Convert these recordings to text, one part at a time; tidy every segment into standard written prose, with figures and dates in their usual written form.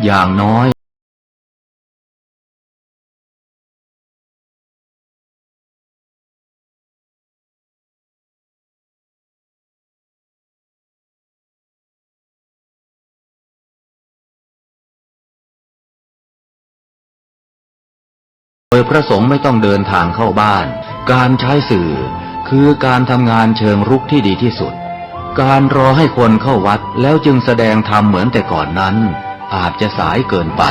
อย่างน้อยโดยพระสงฆ์ไม่ต้องเดินทางเข้าบ้านการใช้สื่อคือการทำงานเชิงรุกที่ดีที่สุดการรอให้คนเข้าวัดแล้วจึงแสดงธรรมเหมือนแต่ก่อนนั้นอาจจะสายเกินไป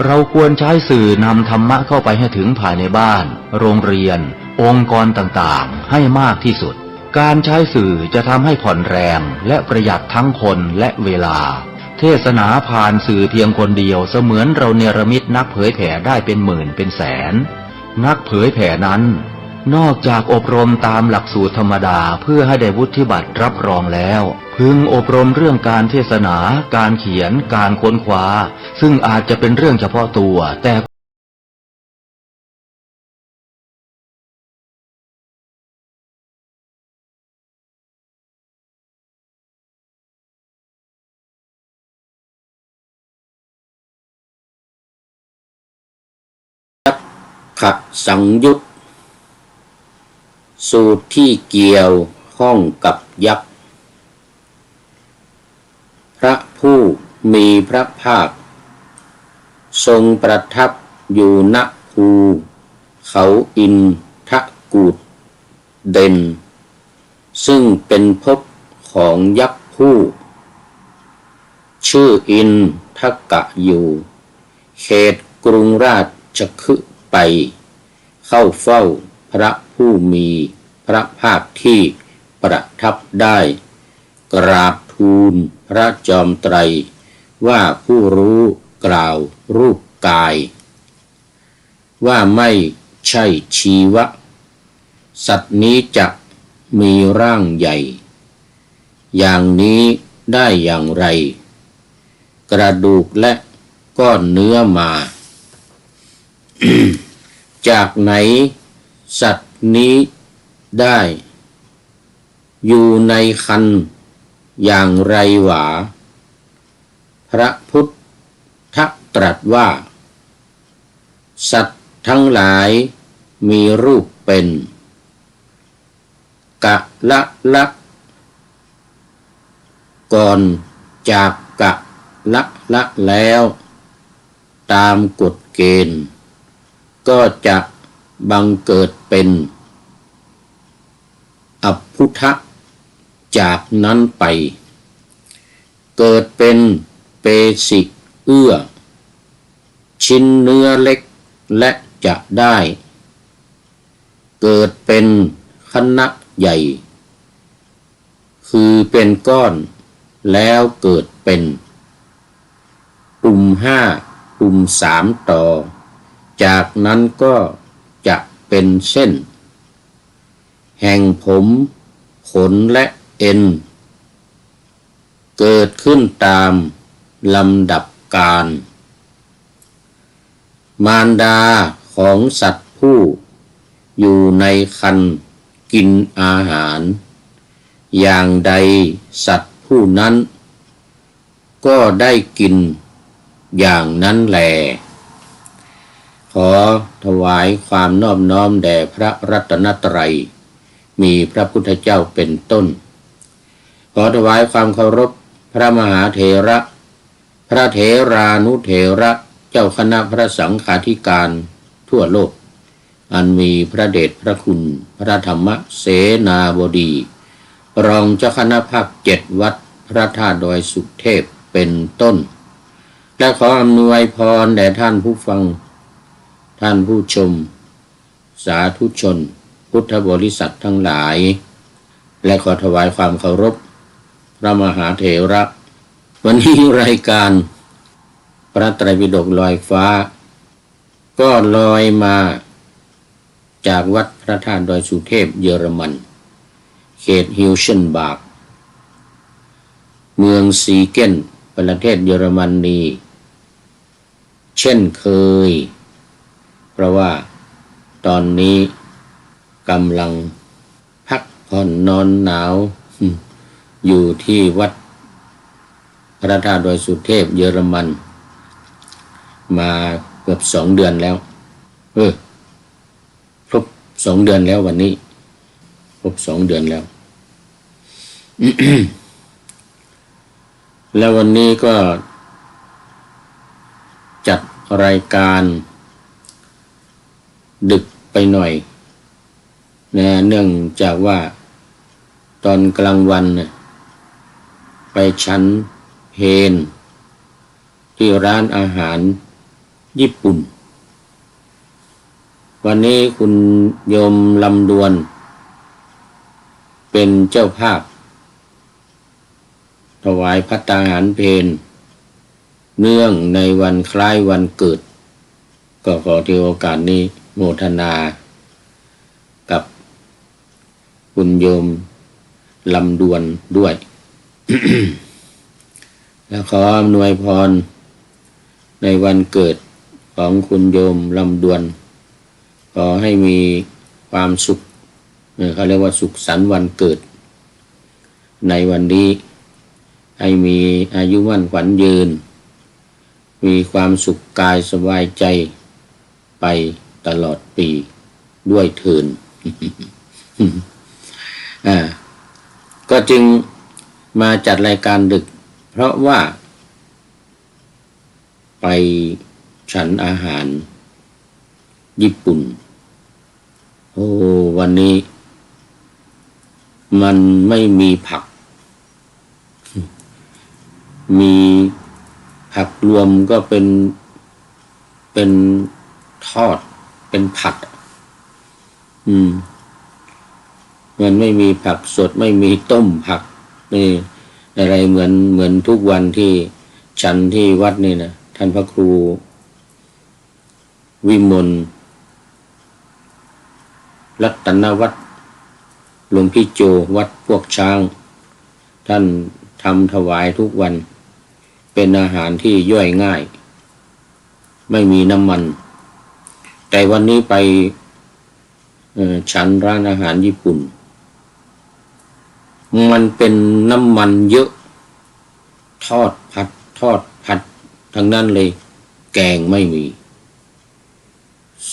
เราควรใช้สื่อนำธรรมะเข้าไปให้ถึงภายในบ้านโรงเรียนองค์กรต่างๆให้มากที่สุดการใช้สื่อจะทำให้ผ่อนแรงและประหยัดทั้งคนและเวลาเทศนาผ่านสื่อเพียงคนเดียวเสมือนเราเนรมิตนักเผยแผ่ได้เป็นหมื่นเป็นแสนนักเผยแผ่นั้นนอกจากอบรมตามหลักสูตรธรรมดาเพื่อให้ได้วุฒิบัตรรับรองแล้วพึงอบรมเรื่องการเทศนาการเขียนการค้นคว้าซึ่งอาจจะเป็นเรื่องเฉพาะตัวแต่ขสังยุตสูตรที่เกี่ยวข้องกับยักษ์พระผู้มีพระภาคทรงประทับอยู่ณภูเขาอินทกูฏเด่นซึ่งเป็นภพของยักษ์ผู้ชื่ออินทกะอยู่เขตกรุงราชคฤห์ไปเข้าเฝ้าพระผู้มีพระภาคที่ประทับได้กราบทูลพระจอมไตรว่าผู้รู้กล่าวรูปกายว่าไม่ใช่ชีวะสัตว์นี้จะมีร่างใหญ่อย่างนี้ได้อย่างไรกระดูกและก้อนเนื้อมา จากไหนสัตว์นี้ได้อยู่ในครรภ์อย่างไรหวาพระพุทธตรัสว่าสัตว์ทั้งหลายมีรูปเป็นกะละก่อนจากกะละแล้วตามกฎเกณฑ์ก็จะบังเกิดเป็นอพุทธะจากนั้นไปเกิดเป็นเปสิเอื้อชิ้นเนื้อเล็กและจะได้เกิดเป็นคณะใหญ่คือเป็นก้อนแล้วเกิดเป็นตุ่ม5ตุ่ม3ต่อจากนั้นก็จะเป็นเส้นแห่งผมขนและเอ็นเกิดขึ้นตามลำดับการมารดาของสัตว์ผู้อยู่ในครรภ์กินอาหารอย่างใดสัตว์ผู้นั้นก็ได้กินอย่างนั้นแลขอถวายความนอบน้อมแด่พระรัตนตรัยมีพระพุทธเจ้าเป็นต้นขอถวายความเคารพพระมหาเถระพระเถรานุเถระเจ้าคณะพระสังฆาธิการทั่วโลกอันมีพระเดชพระคุณพระธรรมเสนาบดีรองเจ้าคณะภาค7วัดพระธาตุดอยสุเทพเป็นต้นและขออำนวยพรแด่ท่านผู้ฟังท่านผู้ชมสาธุชนพุทธบริษัททั้งหลายและขอถวายความเคารพพระมหาเถระวันนี้รายการพระไตรปิฎกลอยฟ้าก็ลอยมาจากวัดพระธาตุดอยสุเทพเยอรมันเขตฮิลเชนบาร์กเมืองซีเกนประเทศเยอรมนีเช่นเคยเพราะว่าตอนนี้กำลังพัก ผ่อนนอนหนาวอยู่ที่วัดพระธาตุดอยสุเทพเยอรมันมาเกือบ2 เดือนแล้วครบ2 เดือนแล้ววันนี้ครบ2 เดือนแล้ว แล้ววันนี้ก็จัดรายการดึกไปหน่อยนะเนื่องจากว่าตอนกลางวันไปฉันเพลที่ร้านอาหารญี่ปุ่นวันนี้คุณโยมลำดวนเป็นเจ้าภาพถวายภัตตาหารเพลเนื่องในวันคล้ายวันเกิดก็ขอที่โอกาสนี้โมทนากับคุณโยมลำดวนด้วย และขออำนวยพรในวันเกิดของคุณโยมลำดวนขอให้มีความสุขเขาเรียกว่าสุขสันต์วันเกิดในวันนี้ให้มีอายุมั่นขวัญยืนมีความสุขกายสบายใจไปตลอดปีด้วยเถิด ก็จึงมาจัดรายการดึกเพราะว่าไปฉันอาหารญี่ปุ่นวันนี้มันไม่มีผักมีผักรวมก็เป็นทอดเป็นผัดมันไม่มีผักสดไม่มีต้มผักนี่อะไรเหมือนทุกวันที่ฉันที่วัดนี่นะท่านพระครูวิมลรัตนวัฒน์หลวงพี่โจวัดพวกช้างท่านทำถวายทุกวันเป็นอาหารที่ย่อยง่ายไม่มีน้ำมันแต่วันนี้ไปฉันร้านอาหารญี่ปุ่นมันเป็นน้ำมันเยอะทอดผัดทั้งนั้นเลยแกงไม่มี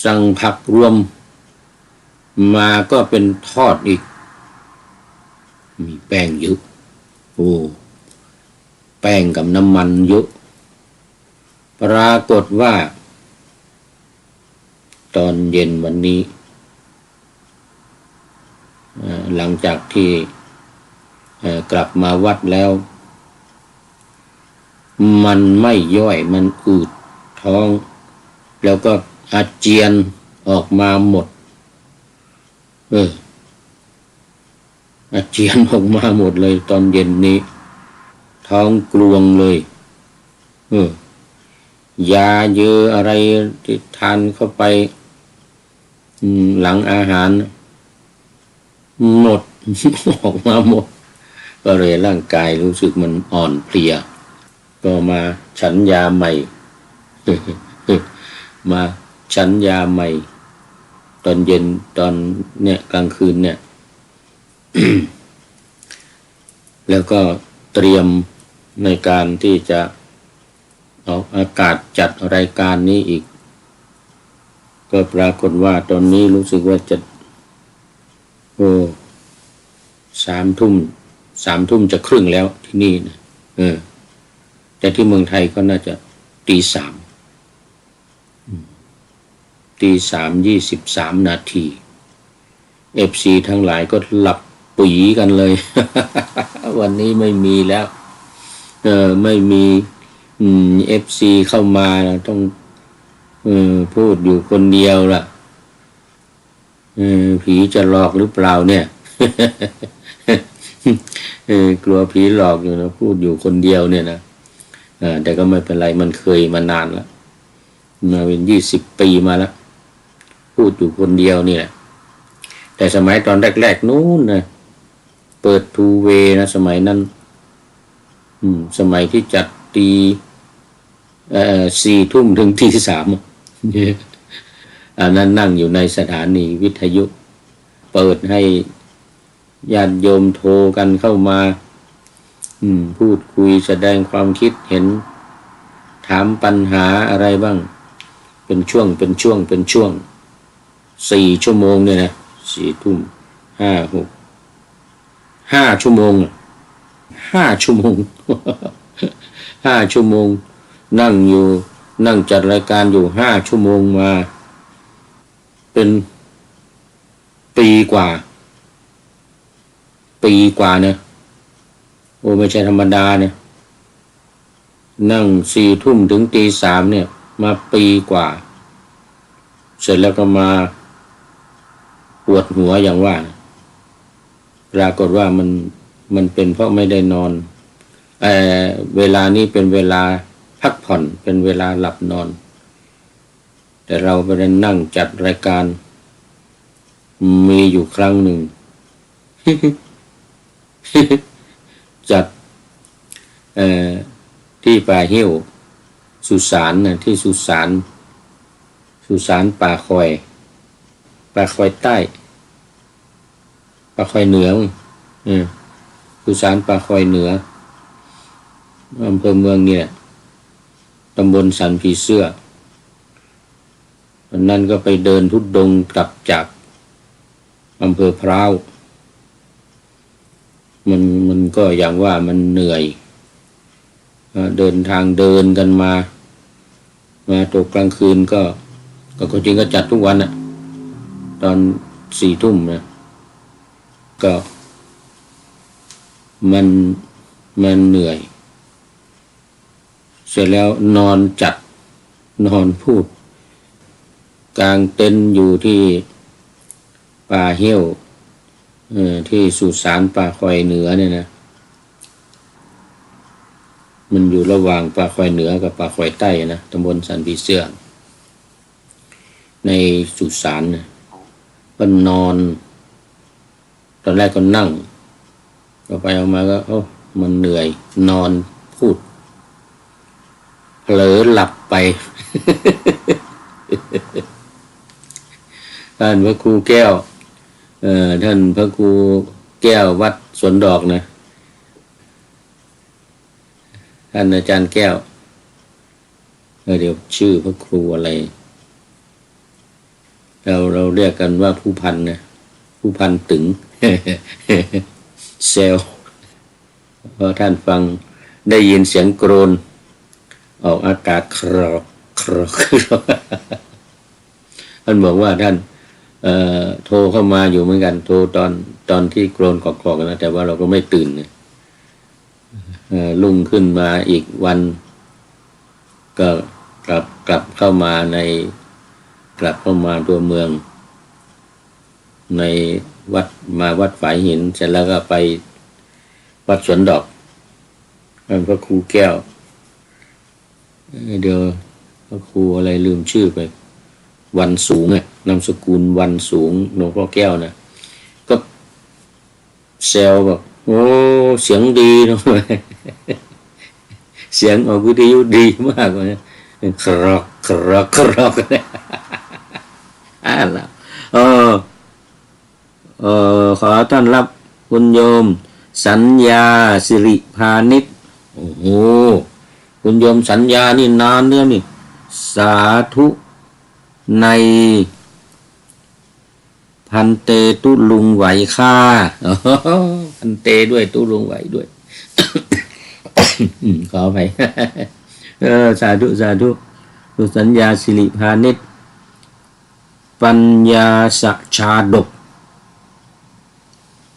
สั่งผักรวมมาก็เป็นทอดอีกมีแป้งเยอะแป้งกับน้ำมันเยอะปรากฏว่าตอนเย็นวันนี้หลังจากที่กลับมาวัดแล้วมันไม่ย่อยมันอืดท้องแล้วก็อาเจียนออกมาหมดอาเจียนออกมาหมดเลยตอนเย็นนี้ท้องกลวงเลยยาเยอะอะไรที่ทานเข้าไปหลังอาหารหมด ออกมาหมดก็เลยร่างกายรู้สึกมันอ่อนเพลียก็มาฉันยาใหม่ มาฉันยาใหม่ตอนเย็นตอนเนี่ยกลางคืนเนี่ย แล้วก็เตรียมในการที่จะออกอากาศจัดรายการนี้อีกก็ปรากฏว่าตอนนี้รู้สึกว่าจะ3 ทุ่มจะครึ่งแล้วที่นี่นะแต่ที่เมืองไทยก็น่าจะตีสาม23 นาที FC ทั้งหลายก็หลับปุ๋ยกันเลย วันนี้ไม่มีแล้วไม่มีFC เข้ามาต้องพูดอยู่คนเดียวล่ะผีจะหลอกหรือเปล่าเนี่ย กลัวผีหลอกอยู่นะพูดอยู่คนเดียวเนี่ยนะแต่ก็ไม่เป็นไรมันเคยมานานแล้วมาเป็น20 ปีมาแล้วพูดอยู่คนเดียวนี่แหละแต่สมัยตอนแรกๆนู้นนะเปิดทูเวนะสมัยนั้นสมัยที่จัดตี4 ทุ่มถึงตี 3อันนั้นนั่งอยู่ในสถานีวิทยุเปิดให้ ญาติโยมโทรกันเข้ามาพูดคุยแสดงความคิดเห็นถามปัญหาอะไรบ้างเป็นช่วง4 ชั่วโมงเนี่ยนะ4 ทุ่ม5 ชั่วโมง5 ชั่วโมง 5 ชั่วโมงนั่งจัดรายการอยู่5 ชั่วโมงมาเป็นปีกว่าเนี่ยโอ้ไม่ใช่ธรรมดาเนี่ยนั่ง4 ทุ่มถึงตี 3เนี่ยมาปีกว่าเสร็จแล้วก็มาปวดหัวอย่างว่าปรากฏว่ามันเป็นเพราะไม่ได้นอนเวลานี้เป็นเวลาพักผ่อนเป็นเวลาหลับนอนแต่เราไปนั่งจัดรายการมีอยู่ครั้งหนึ่ง จัดที่ป่าหิ้วสุสานนะที่สุสานป่าคอยใต้ป่าคอยเหนือสุสานป่าคอยเหนืออำเภอเมืองเนี่ยตำบลสันผีเสื้อวันนั้นก็ไปเดินทุดงกลับจากอำเภอพร้าวมันก็อย่างว่ามันเหนื่อยเดินทางเดินกันมาตกกลางคืนก็จริงก็จัดทุกวันตอน4 ทุ่มนะก็มันเหนื่อยเสร็จแล้วนอนพูดกลางเต็นท์อยู่ที่ป่าเหี้ยวที่สุสานป่าคอยเหนือเนี่ยนะมันอยู่ระหว่างป่าคอยเหนือกับป่าคอยใต้นะตำบลสันผีเสื้อในสุสานนะก็นอนตอนแรกก็นั่งก็ไปเอามาก็มันเหนื่อยนอนพูดเผลอหลับไป ท่านพระครูแก้วท่านพระครูแก้ววัดสวนดอกนะท่านอาจารย์แก้วเดี๋ยวชื่อพระครูอะไรเราเรียกกันว่าผู้พันนะผู้พันตึง เซลพอท่านฟังได้ยินเสียงโกรนออกอากาศครอกท่านบอกว่าท่านโทรเข้ามาอยู่เหมือนกันโทรตอนที่โกรนกอกๆนะแต่ว่าเราก็ไม่ตื่นรุ่งขึ้นมาอีกวันก็กลับเข้ามาตัวเมืองในวัดฝายหินเสร็จแล้วก็ไปวัดสวนดอกท่านพระครูแก้วเดี๋ยวพระครูอะไรลืมชื่อไปวันสูงนามสกุลวันสูงหลวงพ่อแก้วนะก็แซวบอกโอ้เสียงดีนะ เสียงออกวิทยุดีมากเลยครอกแล้วขอต้อนรับคุณโยมสัญญาสิริพานิชโอ้โหคุณโยมสัญญานี่นานเนี่ยนี่สาธุในพันเตตุลุงไหวค่าพันเตด้วยตุลุงไหวด้วย ขอไป สาธุสุสัญญาสิริพานิชปัญญาสัจชาดก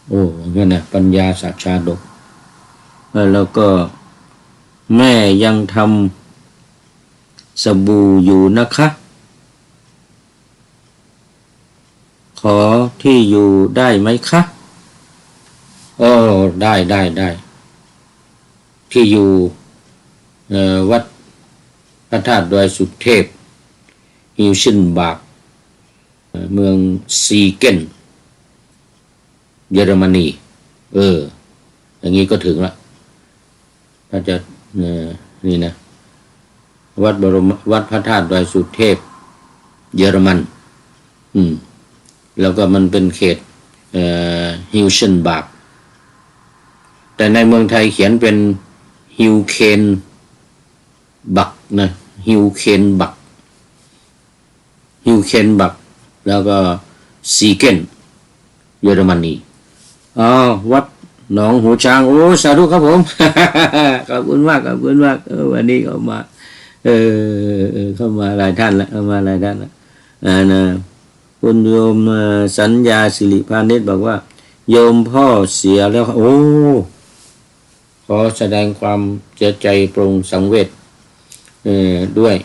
โอ้งั้นนะปัญญาสัจชาดกแล้วก็แม่ยังทำสบู่อยู่นะคะขอที่อยู่ได้ไหมคะได้ที่อยู่วัดพระธาตุดอยสุเทพฮิวชินบากเมืองซีเกนเยอรมนีอย่างนี้ก็ถึงละถ้าจะนี่นะวัดพระธาตุดอยสุเทพเยอรมันแล้วก็มันเป็นเขต ฮิวเชนบักแต่ในเมืองไทยเขียนเป็นฮิวเคนบักนะฮิวเคนบักแล้วก็ซีเกนเยอรมนีวัดหนองหูช้างโอ้สาธุครับผม ขอบคุณมากวันนี้เข้ามาเข้ามาหลายท่านละนะคุณโยมสัญญาสิริพานิชบอกว่าโยมพ่อเสียแล้วโอ้ขอแสดงความเสียใจปรงสังเวชด้วย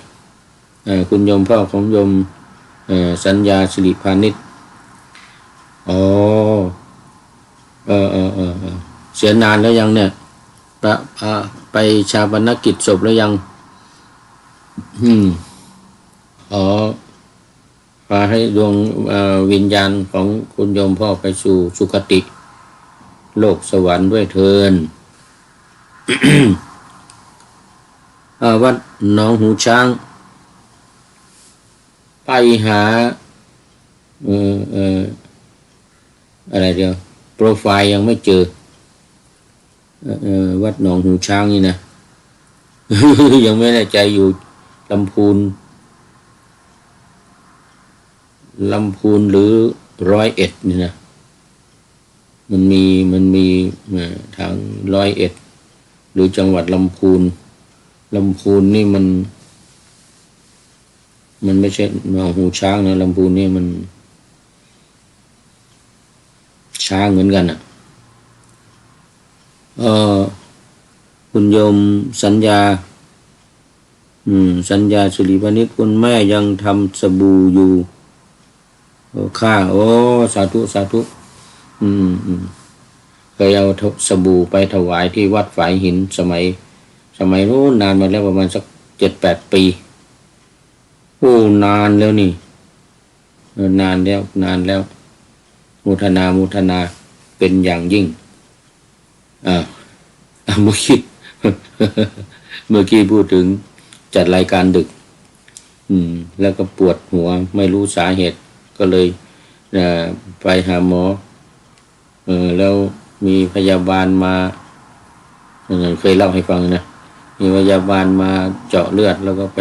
คุณโยมพ่อของโยมสัญญาสิริพานิชเสียนานแล้วยังเนี่ยไปชาปนกิจศพแล้วยังพาให้ดวงวิญญาณของคุณโยมพ่อไปสู่สุคติโลกสวรรค์ด้วยเถิด วัดหนองหูช้างไปหาอะไรเดียวโปรไฟล์ยังไม่เจอวัดหนองหูช้างนี่นะ ยังไม่แน่ใจอยู่ลำพูนหรือ101นี่นะมันมีทาง101หรือจังหวัดลำพูนนี่มันไม่ใช่หนองหูช้างนะลำพูนนี่มันช้างเหมือนกันคุณโยมสัญญาสุริพนิชคุณแม่ยังทำสบู่อยู่ค่าสาธุเคยเอาสบู่ไปถวายที่วัดฝายหินสมัยโน้นนานมาแล้วประมาณสัก 7-8 ปีนานแล้วนี่นานแล้วมุทนาเป็นอย่างยิ่งเมื่อกี้พูดถึงจัดรายการดึกแล้วก็ปวดหัวไม่รู้สาเหตุก็เลยไปหาหมอแล้วมีพยาบาลมาเคยเล่าให้ฟังนะมีพยาบาลมาเจาะเลือดแล้วก็ไป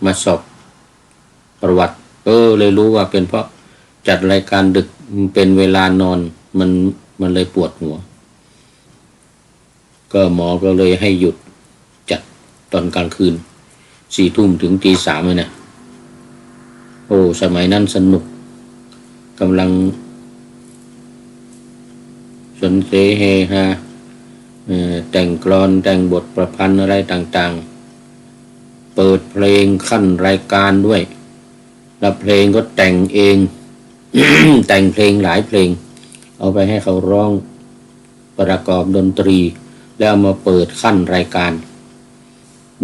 มาสอบประวัติเลยรู้ว่าเป็นเพราะจัดรายการดึกเป็นเวลานอนมันเลยปวดหัวก็หมอก็เลยให้หยุดจัดตอนกลางคืน4 ทุ่มถึงตี 3เลยนะสมัยนั้นสนุกกำลังสนเสเฮฮาแต่งกลอนแต่งบทประพันธ์อะไรต่างๆเปิดเพลงขั้นรายการด้วยแล้วเพลงก็แต่งเอง แต่งเพลงหลายเพลงเอาไปให้เขาร้องประกอบดนตรีแล้วเอามาเปิดขั้นรายการ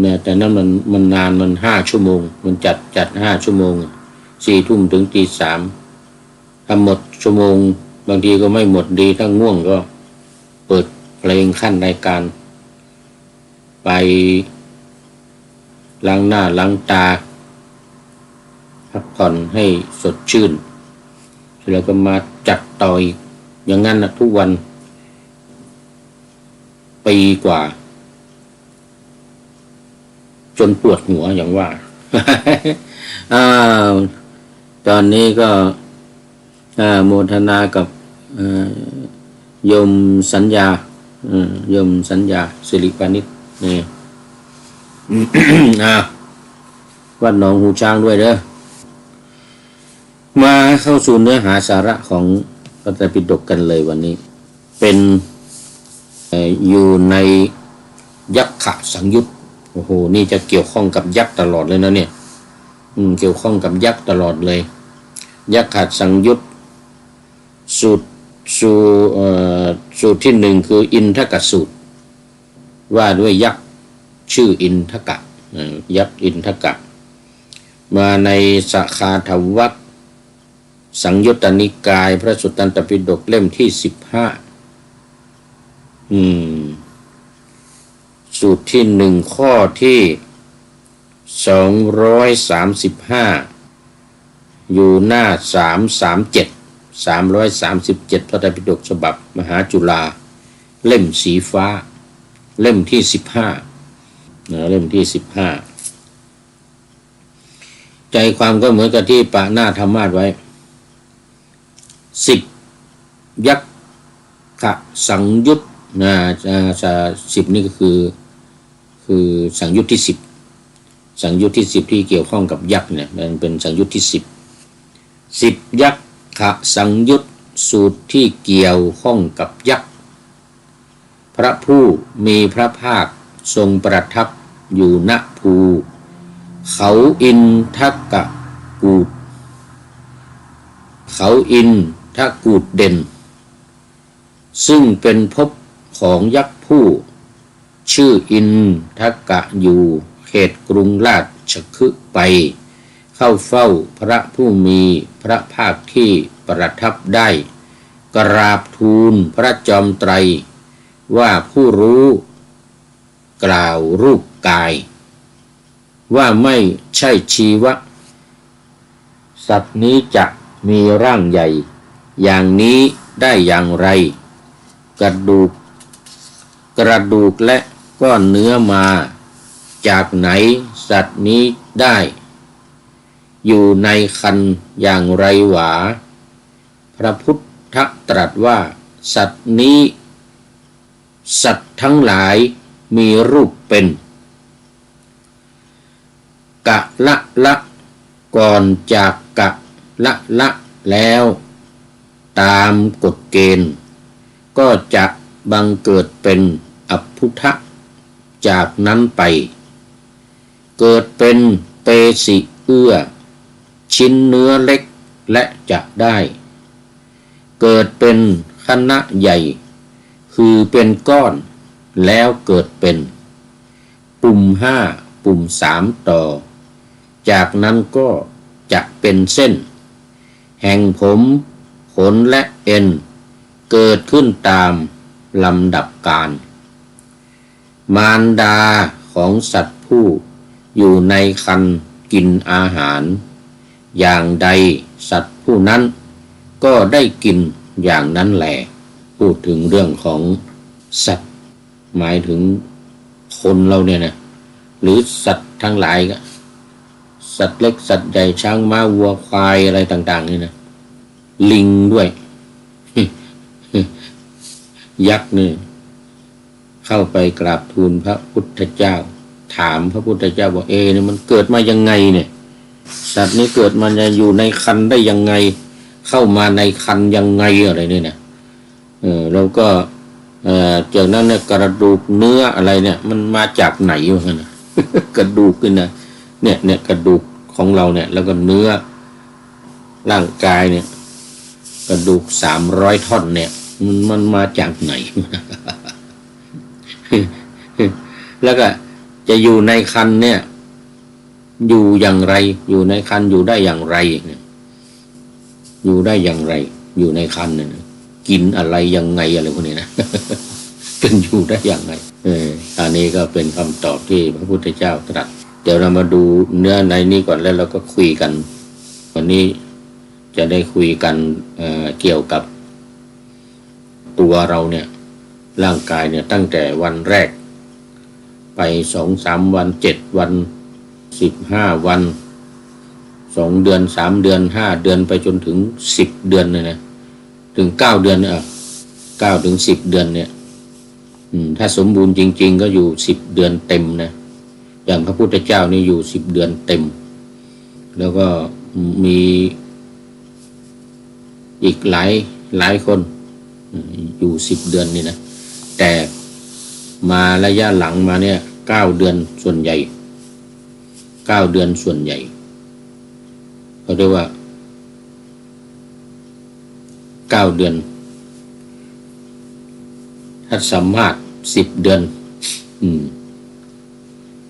เนี่ยแต่นั้นมันนานมัน5 ชั่วโมงมันจัด5 ชั่วโมง4 ทุ่มถึงตี 3ทำหมดชั่วโมงบางทีก็ไม่หมดดีถ้าง่วงก็เปิดเพลงขั้นรายการไปล้างหน้าล้างตาพักผ่อนให้สดชื่นแล้วก็มาจัดต่ออีกอย่างนั้นนะทุกวันปีกว่าจนปวดหัวอย่างว่า ตอนนี้ก็โมทนากับโยมสัญญาสิริพานิชนี่ วัดหนองหูช้างด้วยเด้อมาเข้าสู่เนื้อหาสาระของพระไตรปิฎกกันเลยวันนี้เป็นอยู่ในยักขะสังยุตโอ้โหนี่จะเกี่ยวข้องกับยักษ์ตลอดเลยนะเนี่ยเกี่ยวข้องกับยักษ์ตลอดเลยยักขะสังยุตสูตรที่1คืออินทกสูตรว่าด้วยยักษ์ชื่ออินทกะยักษ์อินทกะมาในสคาทวัคสังยุตตนิกายพระสุตตันตปิฎกเล่มที่15สูตรที่1ข้อที่235อยู่หน้า337 337พระไตรปิฎกฉบับมหาจุฬาเล่มสีฟ้าเล่มที่15เล่มที่15ใจความก็เหมือนกับที่ปะหน้าธรรมาสไว้10ยักขะสังยุต10นี่ก็คือสังยุตที่10สังยุตที่10ที่เกี่ยวข้องกับยักษ์เนี่ยมันเป็นสังยุตที่10ยักขะสังยุตสูตรที่เกี่ยวข้องกับยักษ์พระผู้มีพระภาคทรงประทับอยู่ณภูเขาอินทกกูฏเขาอินทกูฏเด่นซึ่งเป็นภพของยักษ์ผู้ชื่ออินทกะอยู่เขตกรุงราชคฤห์ไปเข้าเฝ้าพระผู้มีพระภาคที่ประทับได้กราบทูลพระจอมไตรว่าผู้รู้กล่าวรูปกายว่าไม่ใช่ชีวะสัตว์นี้จะมีร่างใหญ่อย่างนี้ได้อย่างไรกระดูกและก้อนเนื้อมาจากไหนสัตว์นี้ได้อยู่ในครรภ์อย่างไรหวาพระพุทธตรัสว่าสัตว์นี้สัตว์ทั้งหลายมีรูปเป็นกะละก่อนจากกะละแล้วตามกฎเกณฑ์ก็จะบังเกิดเป็นอพุทธะจากนั้นไปเกิดเป็นเปสิเอื้อชิ้นเนื้อเล็กและจะได้เกิดเป็นคณะใหญ่คือเป็นก้อนแล้วเกิดเป็นปุ่ม5ปุ่ม3ต่อจากนั้นก็จะเป็นเส้นแห่งผมขนและเอ็นเกิดขึ้นตามลำดับกาลมารดาของสัตว์ผู้อยู่ในครรภ์กินอาหารอย่างใดสัตว์ผู้นั้นก็ได้กินอย่างนั้นแหละพูดถึงเรื่องของสัตว์หมายถึงคนเราเนี่ยนะหรือสัตว์ทั้งหลายก็สัตว์เล็กสัตว์ใหญ่ช้างม้าวัวควายอะไรต่างๆนี่นะลิงด้วย ยักษ์นี่เข้าไปกราบทูลพระพุทธเจ้าถามพระพุทธเจ้าว่านี่มันเกิดมายังไงเนี่ยสัตว์นี้เกิดมาจะอยู่ในครรภ์ได้ยังไงเข้ามาในครรภ์ยังไงอะไรเนี่ยนะแล้วก็จากนั้นเนี่ยกระดูกเนื้ออะไรเนี่ยมันมาจากไหนวะนะ กระดูกนี่นะเนี่ยกระดูกของเราเนี่ยแล้วก็เนื้อร่างกายเนี่ยกระดูก300ท่อนเนี่ยมันมาจากไหน แล้วก็จะอยู่ในครรภ์เนี่ยอยู่อย่างไรอยู่ในครรภ์อยู่ได้อย่างไรอยู่ได้อย่างไรอยู่ในครรภ์เนี่ยกินอะไรยังไงอะไรพวกนี้นะ เป็นอยู่ได้อย่างไรอันนี้ก็เป็นคำตอบที่พระพุทธเจ้าตรัสเดี๋ยวเรามาดูเนื้อในนี้ก่อนแล้วเราก็คุยกันวันนี้จะได้คุยกันเกี่ยวกับตัวเราเนี่ยร่างกายเนี่ยตั้งแต่วันแรกไป2-3 วัน7 วัน15 วัน2 เดือน3 เดือน5 เดือนไปจนถึง10 เดือนเลยนะถึง9 เดือนเนี่ย9 ถึง 10 เดือนเนี่ยถ้าสมบูรณ์จริงๆก็อยู่10 เดือนเต็มนะอย่างพระพุทธเจ้านี่อยู่10 เดือนเต็มแล้วก็มีอีกหลายคนอยู่10 เดือนนี่นะแต่มาระยะหลังมาเนี่ย9 เดือนส่วนใหญ่9 เดือนส่วนใหญ่เขาเรียกว่า9 เดือนถ้าสามารถ10 เดือน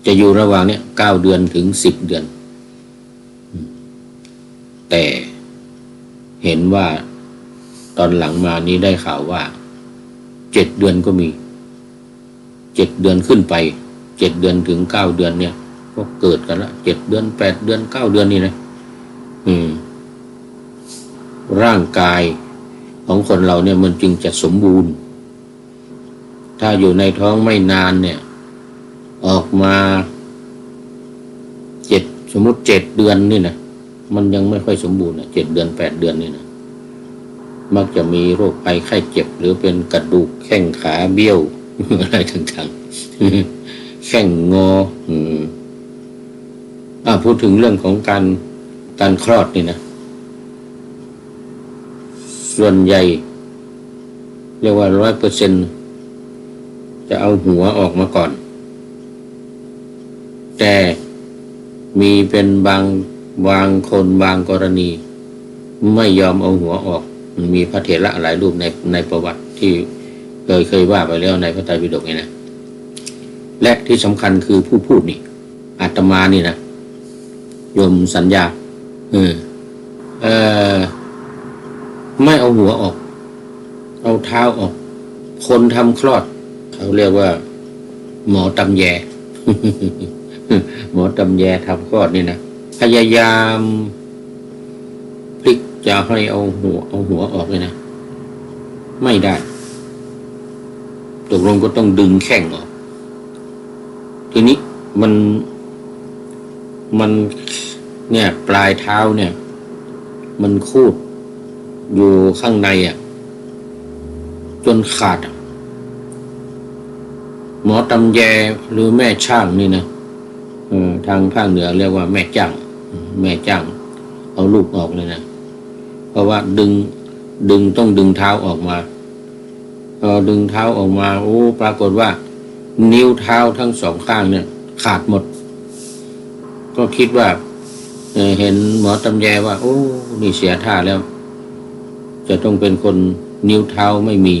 จะอยู่ระหว่างเนี้ย9 เดือนถึง10 เดือนแต่เห็นว่าตอนหลังมานี้ได้ข่าวว่า7 เดือนก็มี7 เดือนขึ้นไป7 เดือนถึง9 เดือนเนี่ยก็เกิดกันละ7 เดือน8 เดือน9 เดือนนี่นะ ร่างกายของคนเราเนี่ยมันจึงจะสมบูรณ์ถ้าอยู่ในท้องไม่นานเนี่ยออกมาสมมุติ7 เดือนนี่นะมันยังไม่ค่อยสมบูรณ์7 เดือน8 เดือนนี่นะมักจะมีโรคภัยไข้เจ็บหรือเป็นกระดูกแข้งขาเบี้ยวอะไรต่างๆแข้งงอพูดถึงเรื่องของการคลอดนี่นะส่วนใหญ่เรียกว่า100%จะเอาหัวออกมาก่อนแต่มีเป็นบางคนบางกรณีไม่ยอมเอาหัวออกมีพระเถระหลายรูปในประวัติที่เคยว่าไปแล้วในพระไตรปิฎกนี่นะและที่สำคัญคือผู้พูดนี่อาตมานี่นะโยมสัญญาไม่เอาหัวออกเอาเท้าออกคนทำคลอดเขาเรียกว่าหมอตำแย หมอตำแยทำคลอดนี่นะพยายามพลิกจะให้เอาหัวออกเลยนะไม่ได้ตกลงก็ต้องดึงแข้งออกทีนี้มันเนี่ยปลายเท้าเนี่ยมันคูดอยู่ข้างในจนขาดหมอตำแยหรือแม่ช่างนี่นะทางภาคเหนือเรียกว่าแม่จ้างเอาลูกออกเลยนะเพราะว่าดึงต้องดึงเท้าออกมาดึงเท้าออกมาปรากฏว่านิ้วเท้าทั้ง2 ข้างเนี่ยขาดหมดก็คิดว่าเห็นหมอตำแยว่านี่เสียท่าแล้วจะต้องเป็นคนนิ้วเท้าไม่มี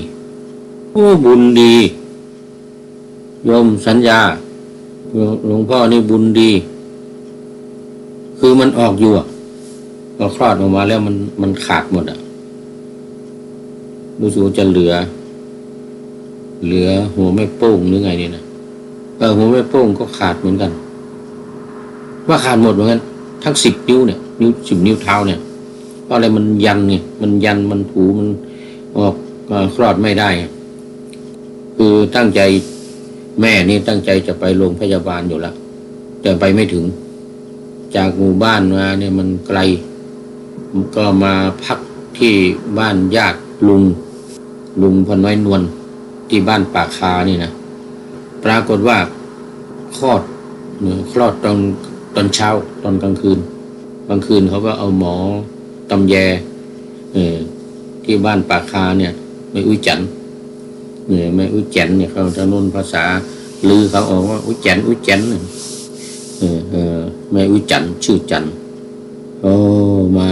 บุญดีโยมสัญญาหลวงพ่อนี่บุญดีคือมันออกอยู่พอคลอดออกมาแล้วมันขาดหมดรู้สึกจะเหลือหัวแม่โป้งหรือไงนี่นะหัวแม่โป้งก็ขาดเหมือนกันว่าขาดหมดเหมือนกันทั้ง10 นิ้วเนี่ย10 นิ้วเท้าเนี่ยเพราะอะไรมันยันมันผูมันออกคลอดไม่ได้คือตั้งใจแม่นี่ตั้งใจจะไปโรงพยาบาลอยู่แล้วแต่ไปไม่ถึงจากหมู่บ้านมาเนี่ยมันไกลก็มาพักที่บ้านญาติลุงพลน้อยนวลที่บ้านปากคานี่นะปรากฏว่าคลอดตอนเช้าตอนกลางคืนเขาก็เอาหมอตำแยที่บ้านปากคาเนี่ยไม่อุ้ยจันไม่อุ้ยแจนเนี่ยเขาจะนุ่นภาษาลือเขาออกว่าอุ้ยแจนไม่อุ้ยจันชื่อจันมา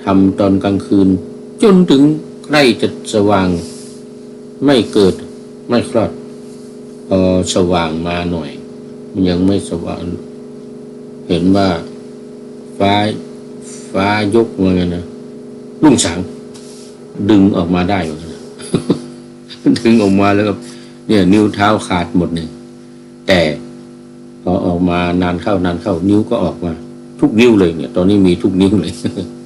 ทำตอนกลางคืนจนถึงใกล้จะสว่างไม่เกิดไม่คลอดพอสว่างมาหน่อยมันยังไม่สว่างเห็นว่าฟ้ายกมาไงนะรุ่งสางดึงออกมาได้เหมือนกันดึงออกมาแล้วก็เนี่ยนิ้วเท้าขาดหมดเนี่ยแต่พอออกมานานเข้านิ้วก็ออกมาทุกนิ้วเลยเนี่ยตอนนี้มีทุกนิ้วเลย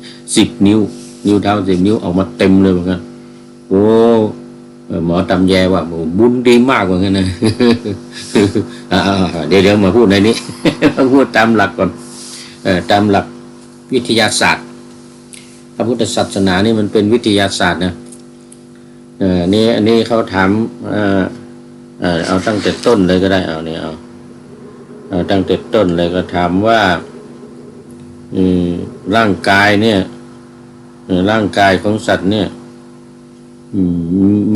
10 นิ้วเท้า10 นิ้วออกมาเต็มเลยเหมือนกันหมอตำแยว่าบุญดีมากเหมือนกันนะ เดี๋ยวมาพูดในนี้ พูดตามหลักก่อนตามหลักวิทยาศาสตร์พระพุทธศาสนานี่มันเป็นวิทยาศาสตร์นะอันนี้เขาถามเอาตั้งแต่ต้นเลยก็ได้เอาตั้งแต่ต้นเลยก็ถามว่าร่างกายเนี่ยร่างกายของสัตว์เนี่ย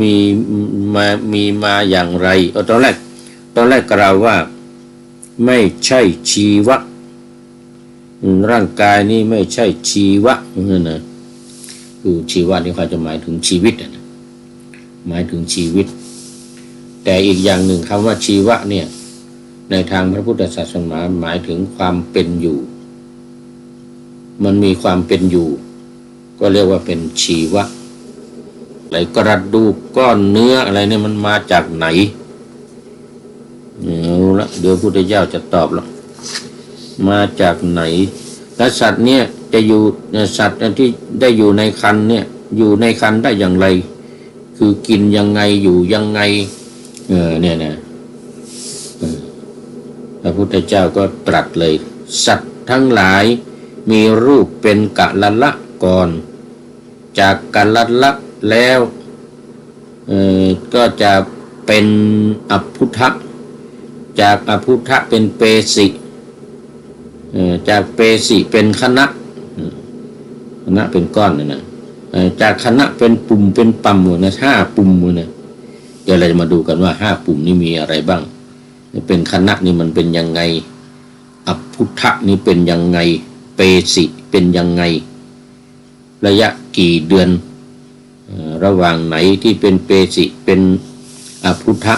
มีมาอย่างไรตอนแรกกล่าวว่าไม่ใช่ชีวะร่างกายนี่ไม่ใช่ชีวะนั่นนะคือชีวะนี่เขาจะหมายถึงชีวิตหมายถึงชีวิตแต่อีกอย่างหนึ่งคำว่าชีวะเนี่ยในทางพระพุทธศาสนาหมายถึงความเป็นอยู่มันมีความเป็นอยู่ก็เรียกว่าเป็นชีวะอะไรกระดูกก้อนเนื้ออะไรเนี่ยมันมาจากไหนเอาละเดี๋ยวพุทธเจ้าจะตอบแล้วมาจากไหนและสัตว์เนี่ยจ จะอยู่สัตว์ที่ได้อยู่ในครรภ์เนี่ยอยู่ในครรภ์ได้อย่างไรคือกินยังไงอยู่ยังไงเนี่ยนะพระพุทธเจ้าก็ตรัสเลยสัตว์ทั้งหลายมีรูปเป็นกะละละก่อนจากกะละละแล้วก็จะเป็นอภุทะจากอภุทะเป็นเปสิจากเปสิเป็นคณะเป็นก้อนนะจากคณะเป็นปุ่มเป็นปั๊มหมดนะ5 ปุ่มหมดนะเดี๋ยวเราจะมาดูกันว่า5 ปุ่มนี้มีอะไรบ้างเป็นคณะนี่มันเป็นยังไงอภุทะนี่เป็นยังไงเปสิเป็นยังไงระยะกี่เดือนระหว่างไหนที่เป็นเปสิเป็นอภุทะ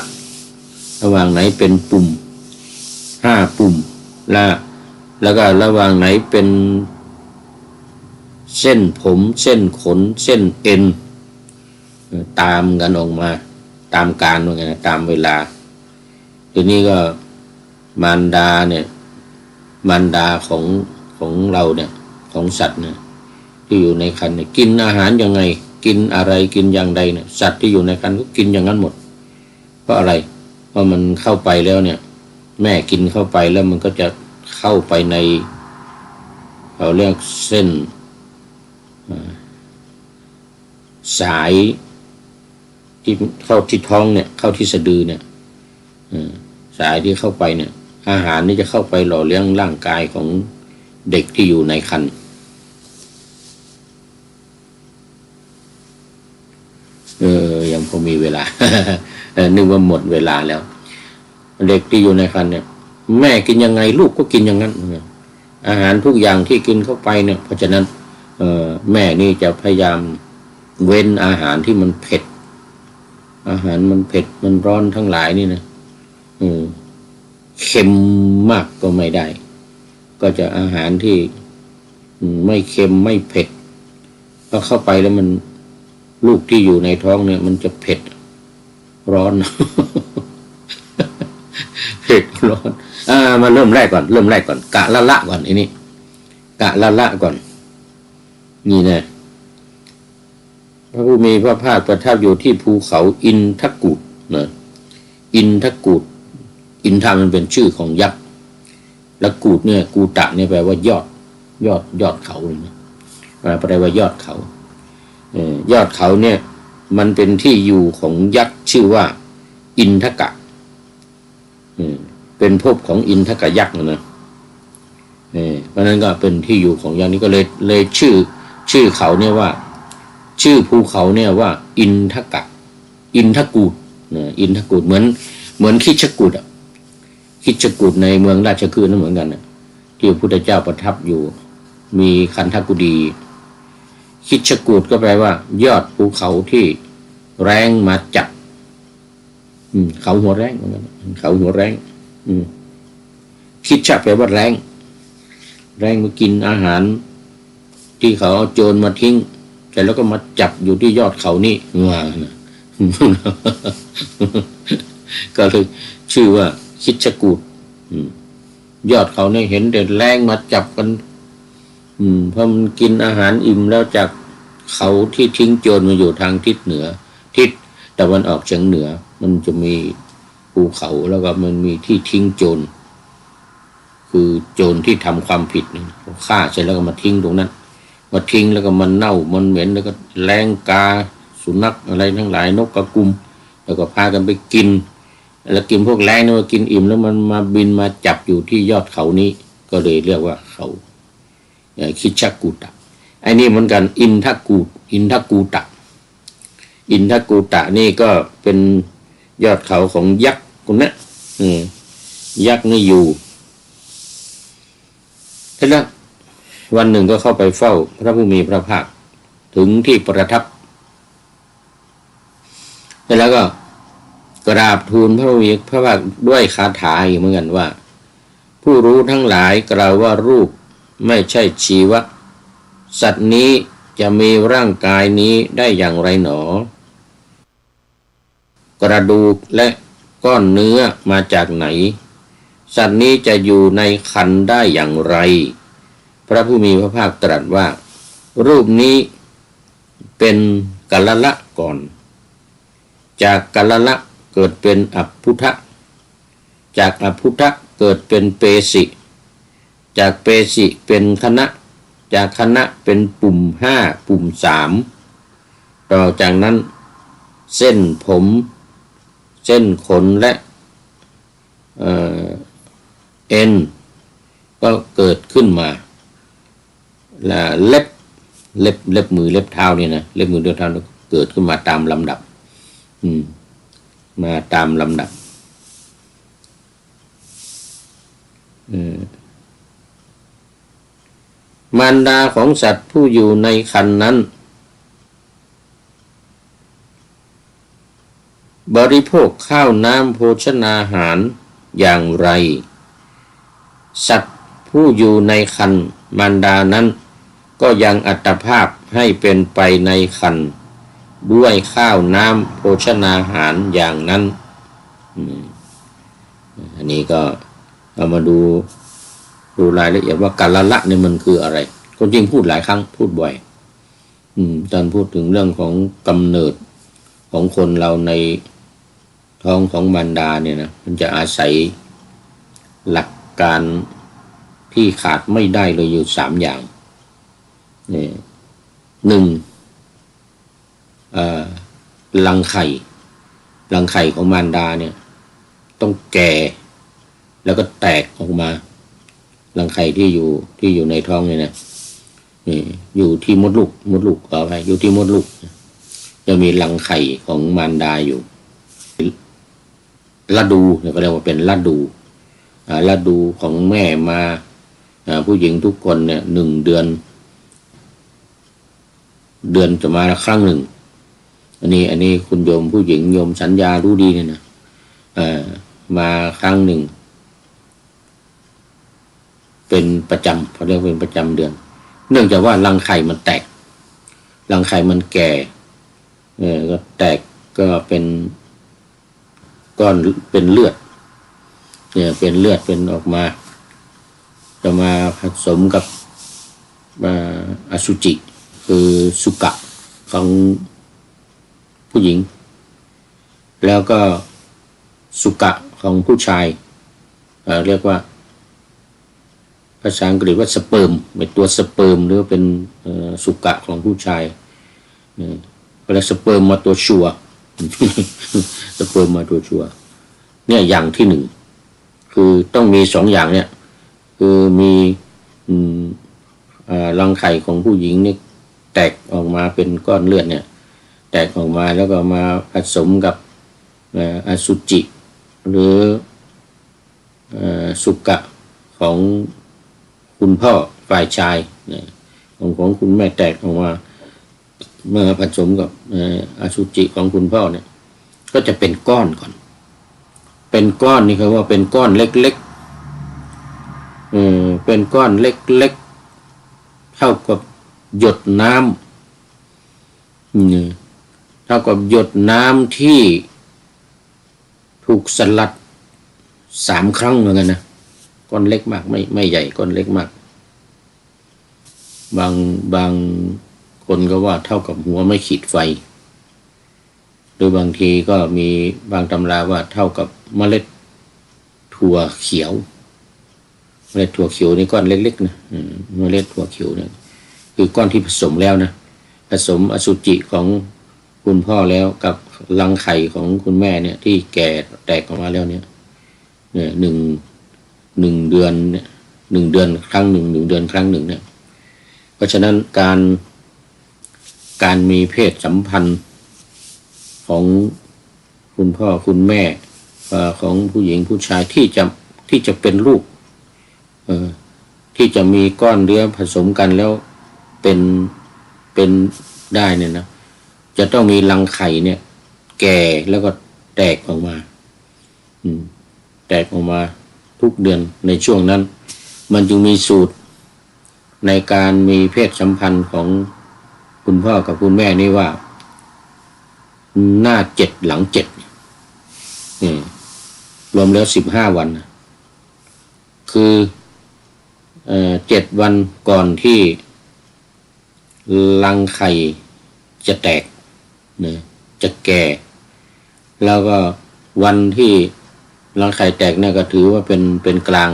ระหว่างไหนเป็นปุ่ม5 ปุ่มแล้วก็ระหว่างไหนเป็นเส้นผมเส้นขนเส้นเอ็นตามกันออกมาตามกาลว่าไงตามเวลาทีนี้ก็มารดาเนี่ยมารดาของเราเนี่ยของสัตว์เนี่ยที่อยู่ในครรภ์เนี่ยกินอาหารยังไงกินอะไรกินอย่างใดเนี่ยสัตว์ที่อยู่ในครรภ์ก็กินอย่างนั้นหมดเพราะอะไรเพราะมันเข้าไปแล้วเนี่ยแม่กินเข้าไปแล้วมันก็จะเข้าไปในเราเรียกเส้นสายที่เข้าที่ท้องเนี่ยเข้าที่สะดือเนี่ยสายที่เข้าไปเนี่ยอาหารนี่จะเข้าไปหล่อเลี้ยงร่างกายของเด็กที่อยู่ในครรภ์ยังพอมีเวลา นึกว่าหมดเวลาแล้วเด็กที่อยู่ในครรภ์เนี่ยแม่กินยังไงลูกก็กินอย่างนั้นอาหารทุกอย่างที่กินเข้าไปเนี่ยเพราะฉะนั้นแม่นี่จะพยายามเว้นอาหารที่มันเผ็ดอาหารมันเผ็ดมันร้อนทั้งหลายนี่นะเค็มมากก็ไม่ได้ก็จะอาหารที่ไม่เค็มไม่เผ็ดพอเข้าไปแล้วมันลูกที่อยู่ในท้องเนี่ยมันจะเผ็ดร้อน เผ็ดร้อนมาเริ่มแรกก่อนกะละละก่อนอันนี้กะละละก่อนนี่นะพระผู้มีพระภาคประทับอยู่ที่ภูเขาอินทกูฏนะอินทกูฏอินทามันเป็นชื่อของยักษ์แล้วกูฏเนี่ยกูตะเนี่ยแปลว่ายอดเขาเลยนะแปลว่ายอดเขายอดเขาเนี่ยมันเป็นที่อยู่ของยักษ์ชื่อว่าอินทกะเป็นภพของอินทกะยักษ์นะเพราะนั้นก็เป็นที่อยู่ของยักษ์นี้ก็เลยชื่อเขาเนี่ยว่าชื่อภูเขาเนี่ยว่าอินทกะอินทกูฏอินทกูฏเหมือนคิชกูฏคิชกูฏในเมืองราชคฤห์นั่นเหมือนกันนะที่พระพุทธเจ้าประทับอยู่มีคันธกุฎีคิชกูฏก็แปลว่ายอดภูเขาที่แรงมาจับเขาหัวแรงเหมือนกันเขาหัวแรงคิชแปลว่าแรงมากินอาหารที่เขาเอาโจรมาทิ้งแต่แล้วก็มาจับอยู่ที่ยอดเขานี่ว่านะก็เลยชื่อว่าคิชกูฏยอดเขาเนี่ยเห็นเด็ดแรงมาจับกันเพราะมันกินอาหารอิ่มแล้วจากเขาที่ทิ้งโจรมาอยู่ทางทิศเหนือทิศตะวันออกเฉียงเหนือมันจะมีภูเขาแล้วก็มันมีที่ทิ้งโจรคือโจรที่ทำความผิดฆ่าเสร็จแล้วก็มาทิ้งตรงนั้นมาทิ้งแล้วก็มันเน่ามันเหม็นแล้วก็แรงกาสุนัขอะไรทั้งหลายนกกระกุมแล้วก็พากันไปกินแล้วกินพวกแรงนี่มากินอิ่มแล้วมันมาบินมาจับอยู่ที่ยอดเขานี้ก็เลยเรียกว่าเขาคิชกูตะไอ้นี่เหมือนกันอินทกูตะอินทกูตะนี่ก็เป็นยอดเขาของยักษ์คนนี้ยักษ์นี่อยู่แล้ววันหนึ่งก็เข้าไปเฝ้าพระผู้มีพระภาคถึงที่ประทับแล้วก็กราบทูลพระผู้มีพระภาคด้วยคาถาอีกเหมือนกันว่าผู้รู้ทั้งหลายกล่าวว่ารูปไม่ใช่ชีวะสัตว์นี้จะมีร่างกายนี้ได้อย่างไรหนอกระดูกและก้อนเนื้อมาจากไหนสัตว์นี้จะอยู่ในครรภ์ได้อย่างไร พระผู้มีพระภาคตรัสว่ารูปนี้เป็นกัลละละก่อน จากกัลละละเกิดเป็นอัพพุทธะจากอัพพุทธะเกิดเป็นเปสิจากเปสิเป็นคณะจากคณะเป็นปุ่ม5ปุ่ม3ต่อจากนั้นเส้นผมเส้นขนและเอ็นก็เกิดขึ้นมาเล็บมือเล็บเท้านี่นะเล็บมือเล็บเท้าเกิดขึ้นมาตามลำดับมาตามลำดับมารดาของสัตว์ผู้อยู่ในครรภ์นั้นบริโภคข้าวน้ำโภชนาหารอย่างไรสัตว์ผู้อยู่ในครรภ์มารดานั้นก็ยังอัตภาพให้เป็นไปในครรภ์ด้วยข้าวน้ำโภชนาหารอย่างนั้นอันนี้ก็เอามาดูรายละเอียดว่ากัลละเนี่ยมันคืออะไรก็จริงพูดหลายครั้งพูดบ่อยตอนพูดถึงเรื่องของกำเนิดของคนเราในท้องของมารดาเนี่ยนะมันจะอาศัยหลักการที่ขาดไม่ได้เลยอยู่3อย่างนี่1รังไข่ของมารดาเนี่ยต้องแก่แล้วก็แตกออกมารังไข่ที่อยู่ในท้องเนี่ยนะอยู่ที่มดลูกเอาไปอยู่ที่มดลูกจะมีรังไข่ของมารดาอยู่ฤดูเนี่ยก็เรียกว่าเป็นฤดูของแม่มาผู้หญิงทุกคนเนี่ย1 เดือนจะมาครั้งหนึ่งอันนี้คุณโยมผู้หญิงโยมสัญญารู้ดีเนี่ยนะมาครั้งหนึ่งเป็นประจำเขาเรียกเป็นประจำเดือนเนื่องจากว่ารังไข่มันแตกรังไข่มันแก่ก็แตกก็เป็นก้อนเป็นเลือดเนี่ยเป็นเลือดเป็นออกมาจะมาผสมกับอสุจิคือสุกะของผู้หญิงแล้วก็สุกะของผู้ชายเรียกว่าภาษาอังกฤษว่าสเปิร์มเป็นตัวสเปิร์มหรือเป็นสุกะของผู้ชายเวลาสเปิร์มมาตัวชัวสเปิร์มมาตัวชัวเนี่ยอย่างที่1คือต้องมี2อย่างเนี่ยคือมีรังไข่ของผู้หญิงนี่แตกออกมาเป็นก้อนเลือดเนี่ยแตกออกมาแล้วก็มาผสมกับอสุจิหรือสุกะของคุณพ่อฝ่ายชายของคุณแม่แตกออกมาเมื่อผสมกับอสุจิของคุณพ่อเนี่ยก็จะเป็นก้อนก่อนเป็นก้อนนี่คือว่าเป็นก้อนเล็กๆเป็นก้อนเล็กๆเท่ากับหยดน้ำเท่ากับหยดน้ำที่ถูกสลัด3 ครั้งเหมือนกันนะก้อนเล็กมากไม่ใหญ่ก้อนเล็กมากบางคนก็ว่าเท่ากับหัวไม่ขีดไฟหรือบางทีก็มีบางตำราว่าเท่ากับเมล็ดถั่วเขียวเมล็ดถั่วเขียวนี่ก้อนเล็กๆนะเมล็ดถั่วเขียวเนี่ยคือก้อนที่ผสมแล้วนะผสมอสุจิของคุณพ่อแล้วกับรังไข่ของคุณแม่เนี่ยที่แก่แตกออกมาแล้วเนี่ยหนึ่งเดือนเนี่ย1 เดือนครั้งหนึ่ง1 เดือนครั้งหนึ่งเนี่ยเพราะฉะนั้นการมีเพศสัมพันธ์ของคุณพ่อคุณแม่ของผู้หญิงผู้ชายที่จะเป็นลูกที่จะมีก้อนเนื้อผสมกันแล้วเป็นได้เนี่ยนะจะต้องมีรังไข่เนี่ยแก่แล้วก็แตกออกมาแตกออกมาทุกเดือนในช่วงนั้นมันจึงมีสูตรในการมีเพศสัมพันธ์ของคุณพ่อกับคุณแม่นี่ว่าหน้า7หลัง7รวมแล้ว15 วันคือ 7 วันก่อนที่รังไข่จะแตกนะจะแก่ แล้วก็วันที่รังไข่แตกเนี่ยก็ถือว่าเป็นกลาง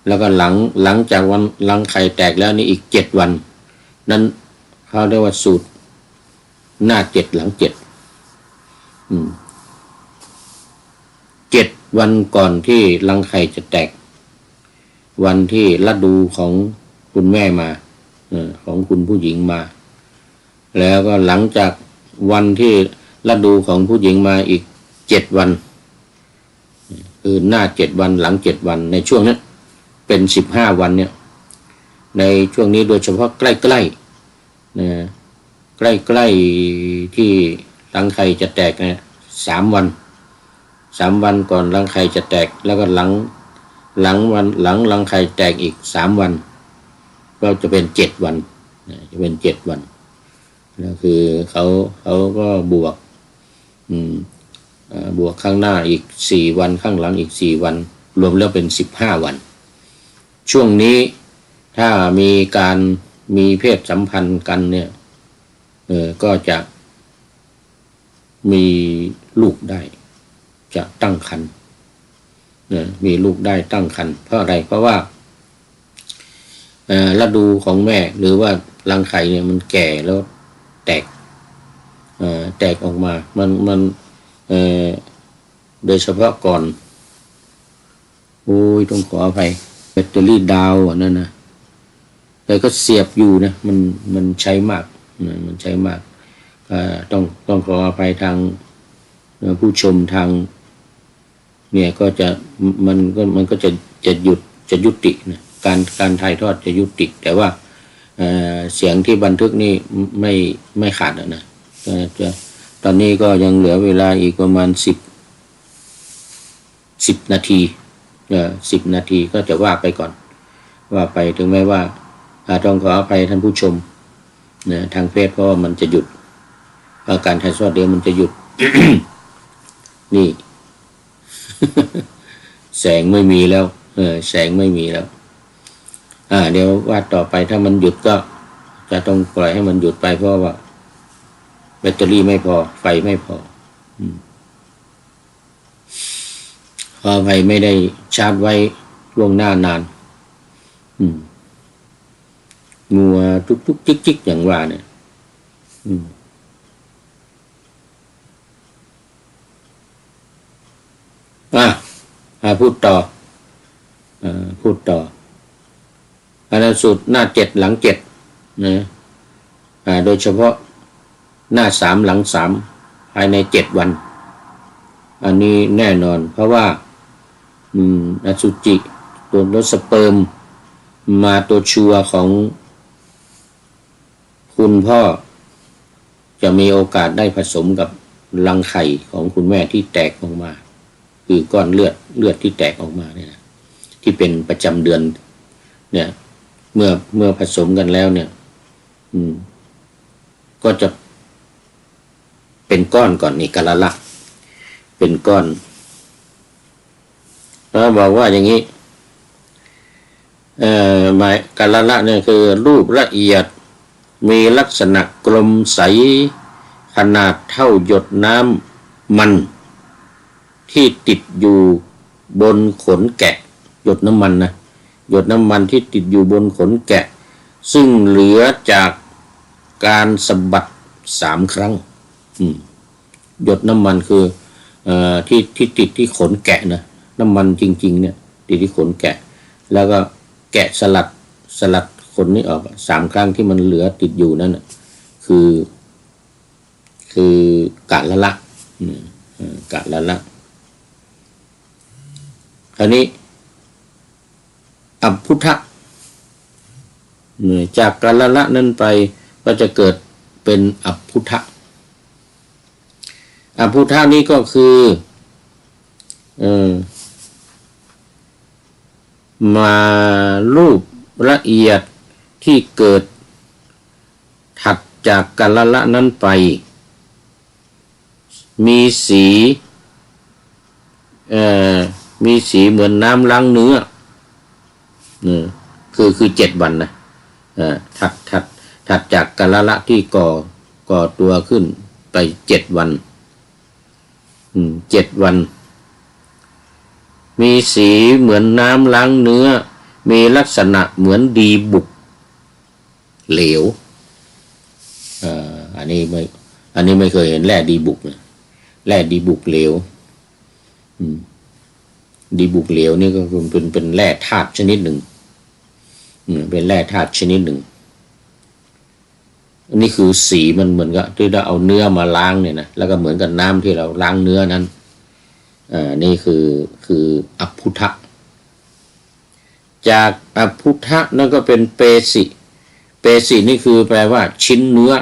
แล้วก็หลังจากวันรังไข่แตกแล้วนี่อีก7 วันนั้นเขาเรียกว่าสูตรหน้า7หลัง7 7 วันก่อนที่รังไข่จะแตกวันที่ฤดูของคุณแม่มาของคุณผู้หญิงมาแล้วก็หลังจากวันที่ฤดูของผู้หญิงมาอีก7 วันคือหน้า7 วันหลัง7 วันในช่วงนั้นเป็น15 วันเนี่ยในช่วงนี้โดยเฉพาะใกล้ๆนะใกล้ๆที่รังไข่จะแตกนะ3 วันก่อนรังไข่จะแตกแล้วก็หลังรังไข่แตกอีก3 วันก็จะเป็น7 วันจะเป็น7 วันแล้วคือเขาก็บวกข้างหน้าอีก4 วันข้างหลังอีก4 วันรวมแล้วเป็น15 วันช่วงนี้ถ้ามีเพศสัมพันธ์กันเนี่ยก็จะมีลูกได้จะตั้งครรภ์มีลูกได้ตั้งครรภ์เพราะอะไรเพราะว่าฤดูของแม่หรือว่ารังไข่เนี่ยมันแก่แล้วแตกออกมามันโดยเฉพาะก่อนต้องขออภัยแบตเตอรี่ดาวนั่นนะแต่ก็เสียบอยู่นะมันใช้มากมันใช้มากต้องขออภัยทางผู้ชมทางเนี่ยก็จะมันก็จะยุตินะการถ่ายทอดจะยุติแต่ว่าเสียงที่บันทึกนี่ไม่ขาดนะตอนนี้ก็ยังเหลือเวลาอีกประมาณ10 นาที10 นาทีก็จะว่าไปก่อนว่าไปถึงแม้ว่าต้องขออภัยท่านผู้ชมนะทางเฟซเพราะว่ามันจะหยุดเพราะการถ่ายทอดเดี๋ยวมันจะหยุด นี่ แสงไม่มีแล้วแสงไม่มีแล้วเดี๋ยวว่าต่อไปถ้ามันหยุดก็จะต้องปล่อยให้มันหยุดไปเพราะว่าแบตเตอรี่ไม่พอไฟไม่พอขออภัยไม่ได้ชาร์จไว้ล่วงหน้านานงัวทุกจิกอย่างว่าเนี่ยพูดต่ออันนั้นสูตรหน้า7หลัง7นะโดยเฉพาะหน้า3หลัง3ภายใน7 วันอันนี้แน่นอนเพราะว่าอสุจิตัวรสเปิร์มมาตัวชัวของคุณพ่อจะมีโอกาสได้ผสมกับรังไข่ของคุณแม่ที่แตกออกมาคือก้อนเลือดที่แตกออกมาเนี่ยนะที่เป็นประจำเดือนเนี่ยเมื่อผสมกันแล้วเนี่ยก็จะเป็นก้อนก่อนนี่กะละละเป็นก้อนแล้วบอกว่าอย่างนี้หมายกะละละเนี่ยคือรูปละเอียดมีลักษณะกลมใสขนาดเท่าหยดน้ำมันที่ติดอยู่บนขนแกะหยดน้ำมันนะหยดน้ำมันที่ติดอยู่บนขนแกะซึ่งเหลือจากการสะบัด3 ครั้งหยดน้ำมันคือที่ติดที่ขนแกะนะน้ำมันจริงๆเนี่ยติดที่ขนแกะแล้วก็แกะสลัดขนนี้ออก3 ครั้งที่มันเหลือติดอยู่นั่นนะคือกะละละกะละละคราวนี้อัพพุทธะจากกะละละนั้นไปก็จะเกิดเป็นอัพพุทธะอัพพุทธะนี้ก็คือมารูปละเอียดที่เกิดถัดจากกะละละนั้นไปมีสีเหมือนน้ำล้างเนื้อ คือ7 วันนะถัดจากกัลละที่ก่อตัวขึ้นไป7 วัน7 วันมีสีเหมือนน้ำล้างเนื้อมีลักษณะเหมือนดีบุกเหลวอันนี้ไม่เคยเห็นแร่ดีบุกนะแร่ดีบุกเหลวดีบุกเหลวนี่ก็เป็นแร่ธาตุชนิดหนึ่งเป็นแร่ธาตุชนิดหนึ่งอันนี้คือสีมันเหมือนกับที่เราเอาเนื้อมาล้างเนี่ยนะแล้วก็เหมือนกับน้ำที่เราล้างเนื้อนั้นนี่คืออัพพุทะจากอัพพุทะนั่นก็เป็นเปสินี่คือแปลว่าชิ้นเนื้อ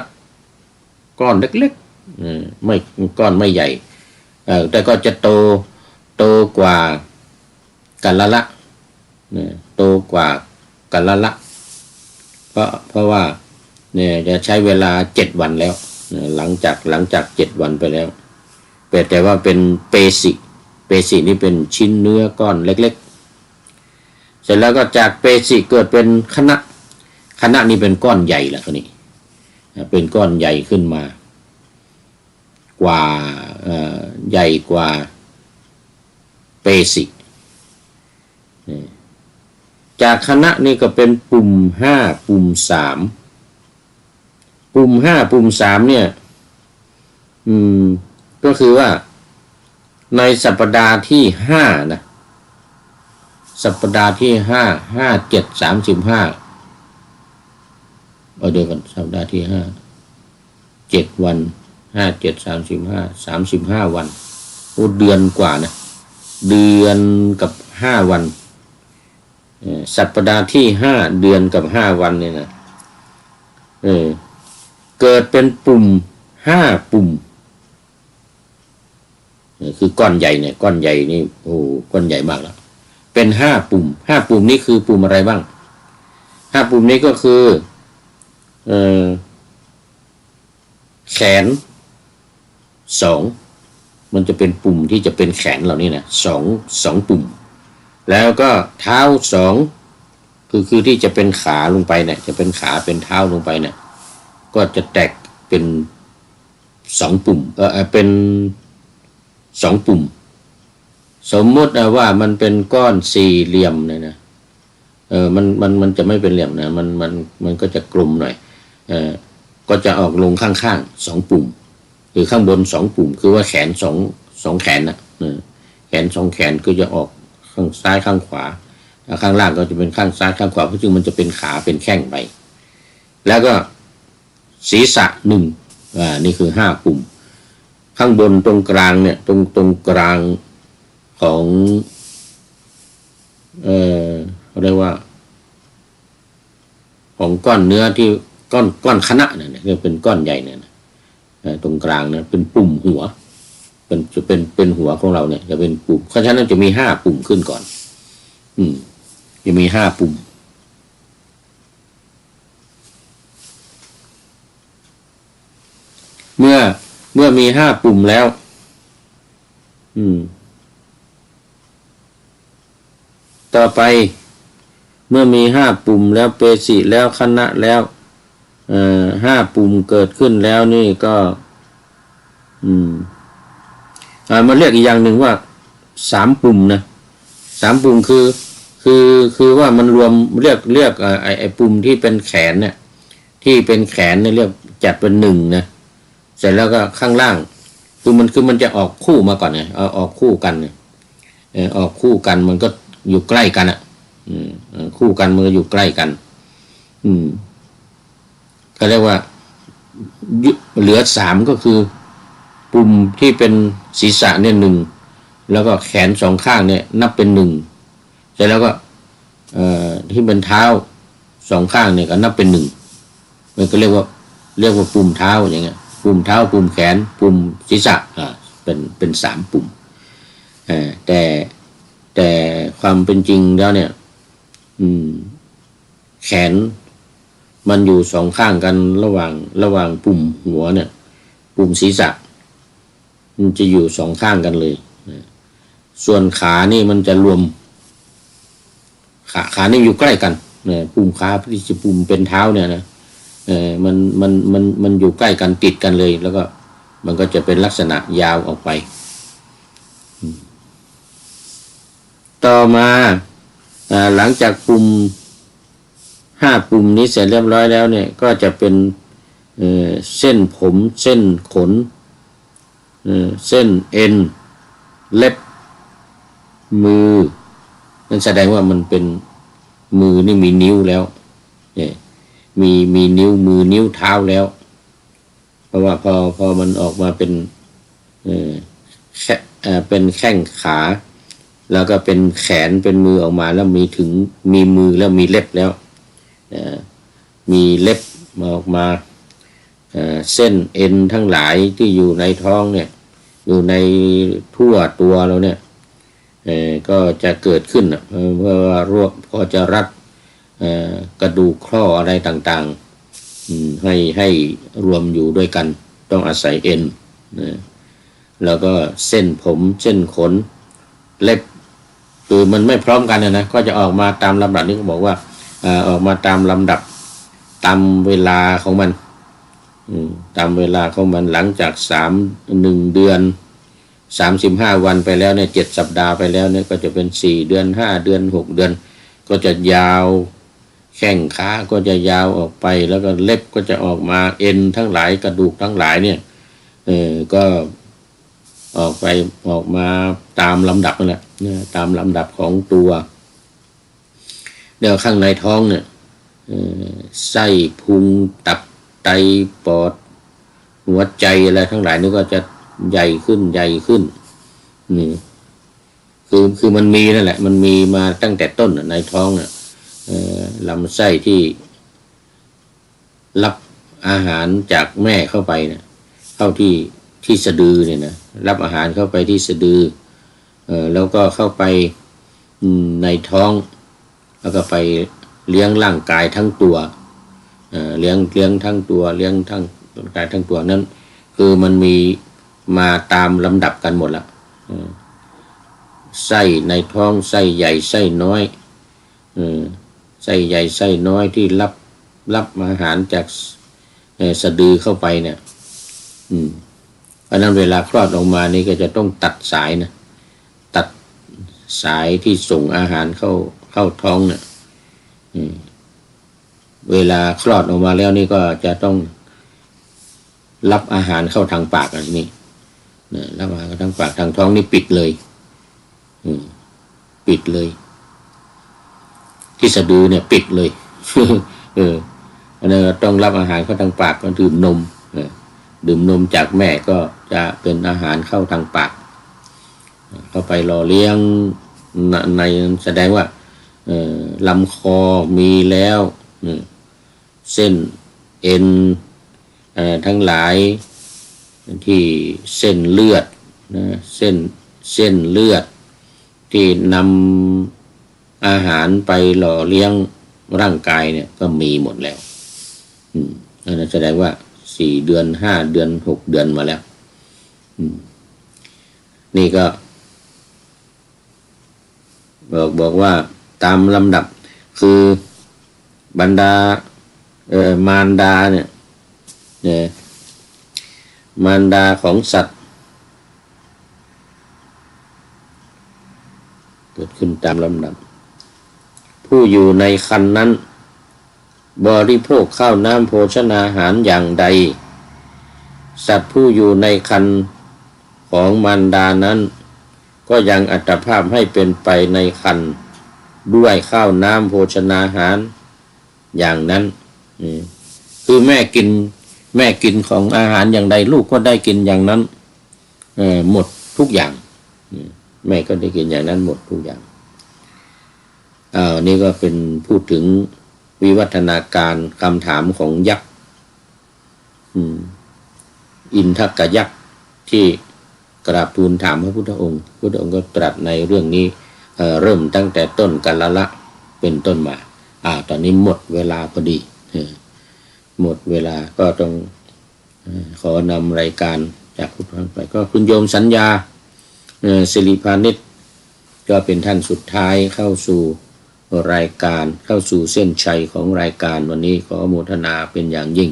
ก้อนเล็กๆไม่ก้อนไม่ใหญ่แต่ก็จะโตกว่ากัลละโตกว่ากัลละเพราะว่าเนี่ยจะใช้เวลา7 วันแล้วหลังจาก7 วันไปแล้วแต่ว่าเป็นเปสินี่เป็นชิ้นเนื้อก้อนเล็กๆเสร็จแล้วก็จากเปสิเกิดเป็นคณะนี่เป็นก้อนใหญ่แล้วทีนี้เป็นก้อนใหญ่ขึ้นมากว่าใหญ่กว่าเปสิจากคณะนี่ก็เป็นปุ่ม5ปุ่ม3ปุ่ม5ปุ่ม3เนี่ยก็คือว่าในสัปดาห์ที่5นะสัปดาห์ที่5 7 35เดี๋ยวกันสัปดาห์ที่7 วัน5 7 35 วันเดือนกว่านะเดือนกับ5 วันสัปดาห์ที่5เดือนกับ5 วันเนี่ยนะเกิดเป็นปุ่ม5 ปุ่มคือก้อนใหญ่เนี่ยก้อนใหญ่นี่ก้อนใหญ่มากแล้วเป็น5 ปุ่ม5 ปุ่มนี้คือปุ่มอะไรบ้าง5 ปุ่มนี้ก็คือแขน2มันจะเป็นปุ่มที่จะเป็นแขนเหล่านี้นะ2 ปุ่มแล้วก็เท้า2คือที่จะเป็นขาลงไปเนี่ยจะเป็นขาเป็นเท้าลงไปเนี่ยก็จะแตกเป็น2 ปุ่มเป็น2 ปุ่มสมมติว่ามันเป็นก้อนสี่เหลี่ยมเนี่ยนะมันจะไม่เป็นเหลี่ยมนะมันก็จะกลมหน่อยก็จะออกลงข้างๆ2 ปุ่มหรือข้างบน2 ปุ่มคือว่าแขน2แขนนะแขน2 แขนก็จะออกข้างซ้ายข้างขวาข้างล่างก็จะเป็นข้างซ้ายข้างขวาเพราะฉะนั้นมันจะเป็นขาเป็นแข้งไปแล้วก็ศีรษะ1นี่คือ5 ปุ่มข้างบนตรงกลางเนี่ยตรงกลางของเรียกว่าของก้อนเนื้อที่ก้อนคณะเนี่ยเรียกเป็นก้อนใหญ่เนี่ยตรงกลางเนี่ยเป็นปุ่มหัวจะเป็นหัวของเราเนี่ยจะเป็นปุ่มเพราะฉะนั้นจะมี5 ปุ่มขึ้นก่อนจะมี5 ปุ่มเมื่อมี5 ปุ่มแล้วต่อไปเมื่อมี5 ปุ่มแล้วเปสิแล้วคณะแล้ว5 ปุ่มเกิดขึ้นแล้วนี่ก็มาเรียกอีกอย่างหนึ่งว่า3 ปุ่มนะ3 ปุ่มคือว่ามันรวมเรียกไอ้ปุ่มที่เป็นแขนเนี่ยที่เป็นแขนเนี่ยเรียกจัดเป็น1นะเสร็จแล้วก็ข้างล่างคือมันจะออกคู่มาก่อนไงออกคู่กันเนี่ยออกคู่กันมันก็อยู่ใกล้กันอ่ะคู่กันมันก็อยู่ใกล้กันก็เรียกว่าเหลือ3ก็คือปุ่มที่เป็นศีรษะเนี่ย1แล้วก็แขน2 ข้างเนี่ยนับเป็น1เสร็จแล้วก็ที่เป็นเท้า2 ข้างเนี่ยก็นับเป็น1มันก็เรียกว่าปุ่มเท้าอย่างเงี้ยปุ่มเท้าปุ่มแขนปุ่มศีรษะเป็น3 ปุ่มแต่ความเป็นจริงแล้วเนี่ยแขนมันอยู่2 ข้างกันระหว่างปุ่มหัวเนี่ยปุ่มศีรษะมันจะอยู่2 ข้างกันเลยส่วนขานี่มันจะรวมขานี่อยู่ใกล้กัน เนี่ยปุ่มขาที่จะปุ่มเป็นเท้าเนี่ยนะมันอยู่ใกล้กันติดกันเลยแล้วก็มันก็จะเป็นลักษณะยาวออกไปต่อมาหลังจากปุ่ม5ปุ่มนี้เสร็จเรียบร้อยแล้วเนี่ยก็จะเป็นเส้นผมเส้นขนเส้นเอ็นเล็บมือนั่นแสดงว่ามันเป็นมือนี่มีนิ้วแล้วเนี่ยมีนิ้วมือนิ้วเท้าแล้วเพราะว่าพอมันออกมาเป็นเป็นแข้งขาแล้วก็เป็นแขนเป็นมือออกมาแล้วมีมือแล้วมีเล็บแล้วมีเล็บมาออกมาเส้นเอ็นทั้งหลายที่อยู่ในท้องเนี่ยอยู่ในทั่วตัวเราเนี่ยก็จะเกิดขึ้นเพราะว่ารวบพอจะรัดกระดูกข้ออะไรต่างๆให้รวมอยู่ด้วยกันต้องอาศัยเอ็นแล้วก็เส้นผมเส้นขนเล็บคือมันไม่พร้อมกันนะก็จะออกมาตามลำดับนี้ก็บอกว่าออกมาตามลำดับตามเวลาของมันตามเวลาของมันหลังจาก1 เดือน35 วันไปแล้วเนี่ย7 สัปดาห์ไปแล้วเนี่ยก็จะเป็น4 เดือน5 เดือน6 เดือนก็จะยาวแข้งขาก็จะยาวออกไปแล้วก็เล็บก็จะออกมาเอ็นทั้งหลายกระดูกทั้งหลายเนี่ยก็ออกมาตามลำดับนั่นแหละตามลำดับของตัวเดี๋ยวข้างในท้องเนี่ยไส้พุงตับไตปอดหัวใจอะไรทั้งหลายนี่ก็จะใหญ่ขึ้นนี่คือมันมีนั่นแหละมันมีมาตั้งแต่ต้นในท้องน่ะลำไส้ที่รับอาหารจากแม่เข้าไปเนี่ยเข้าที่สะดือเนี่ยนะรับอาหารเข้าไปที่สะดือแล้วก็เข้าไปในท้องแล้วก็ไปเลี้ยงร่างกายทั้งตัวเลี้ยงทั้งตัวเลี้ยงทั้งร่างกายทั้งตัวนั้นคือมันมีมาตามลำดับกันหมดละไส้ในท้องไส้ใหญ่ไส้น้อยไส้ใหญ่ไส้น้อยที่รับอาหารจากสะดือเข้าไปเนี่ยเพราะนั้นเวลาคลอดออกมานี่ก็จะต้องตัดสายนะตัดสายที่ส่งอาหารเข้าท้องเนี่ยเวลาคลอดออกมาแล้วนี่ก็จะต้องรับอาหารเข้าทางปากอะไรนี่รับอาหารเข้าทางปากทางท้องนี่ปิดเลยปิดเลยที่สะดือเนี่ยปิดเลยอันนั้นต้องรับอาหารเข้าทางปากก็ดื่มนมจากแม่ก็จะเป็นอาหารเข้าทางปากเข้าไปหล่อเลี้ยงในแสดงว่าลำคอมีแล้วเส้นเอ็นทั้งหลายที่เส้นเลือดเส้นเลือดที่นำอาหารไปหล่อเลี้ยงร่างกายเนี่ยก็มีหมดแล้วนั่นแสดงว่า4 เดือน5 เดือน6 เดือนมาแล้วนี่ก็บอกว่าตามลำดับคือบรรดามารดาเนี่ยมารดาของสัตว์เกิดขึ้นตามลำดับผู้อยู่ในครรภ์นั้นบริโภคข้าวน้ำโภชนาอาหารอย่างใดสัตว์ผู้อยู่ในครรภ์ของมารดานั้นก็ยังอัตภาพให้เป็นไปในครรภ์ด้วยข้าวน้ำโภชนาอาหารอย่างนั้นคือแม่กินของอาหารอย่างใดลูกก็ได้กินอย่างนั้นหมดทุกอย่างแม่ก็ได้กินอย่างนั้นหมดทุกอย่างนี่ก็เป็นพูดถึงวิวัฒนาการคำถามของยักษ์อินทกยักษ์ที่กราบทูลถามพระพุทธองค์พระพุทธองค์ก็ตรัสในเรื่องนี้เริ่มตั้งแต่ต้นกาลละเป็นต้นมาตอนนี้หมดเวลาพอดีหมดเวลาก็ต้องขอนำรายการจากทุกท่านไปก็คุณโยมสัญญาสิริพานิชก็เป็นท่านสุดท้ายเข้าสู่ รายการเข้าสู่เส้นชัยของรายการวันนี้ขออนุโมทนาเป็นอย่างยิ่ง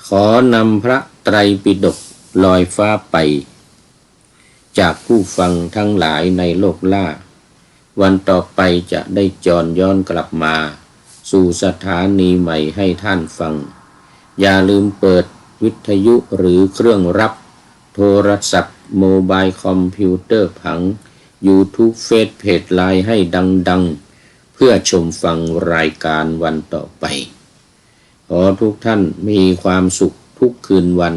ขอนำพระไตรปิฎกลอยฟ้าไปจากผู้ฟังทั้งหลายในโลกล่าวันต่อไปจะได้จรย้อนกลับมาสู่สถานีใหม่ให้ท่านฟังอย่าลืมเปิดวิทยุหรือเครื่องรับโทรศัพท์โมบายคอมพิวเตอร์ผัง YouTube เฟซเพจไลน์ให้ดังๆเพื่อชมฟังรายการวันต่อไปขอทุกท่านมีความสุขทุกคืนวัน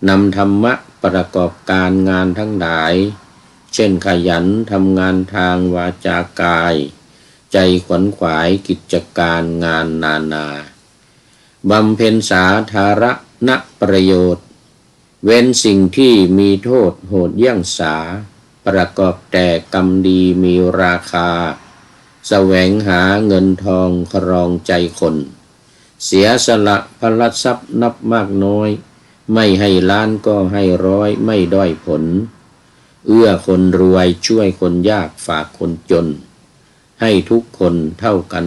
นำธรรมะประกอบการงานทั้งหลายเช่นขยันทำงานทางวาจากายใจขวนขวายกิจการงานนานาบำเพ็ญสาธารณประโยชน์เว้นสิ่งที่มีโทษโหดเยี่ยงสาประกอบแต่กรรมดีมีราคาแสวงหาเงินทองครองใจคนเสียสละพลัดทรัพย์นับมากน้อยไม่ให้ล้านก็ให้ร้อยไม่ด้อยผลเอื้อคนรวยช่วยคนยากฝากคนจนให้ทุกคนเท่ากัน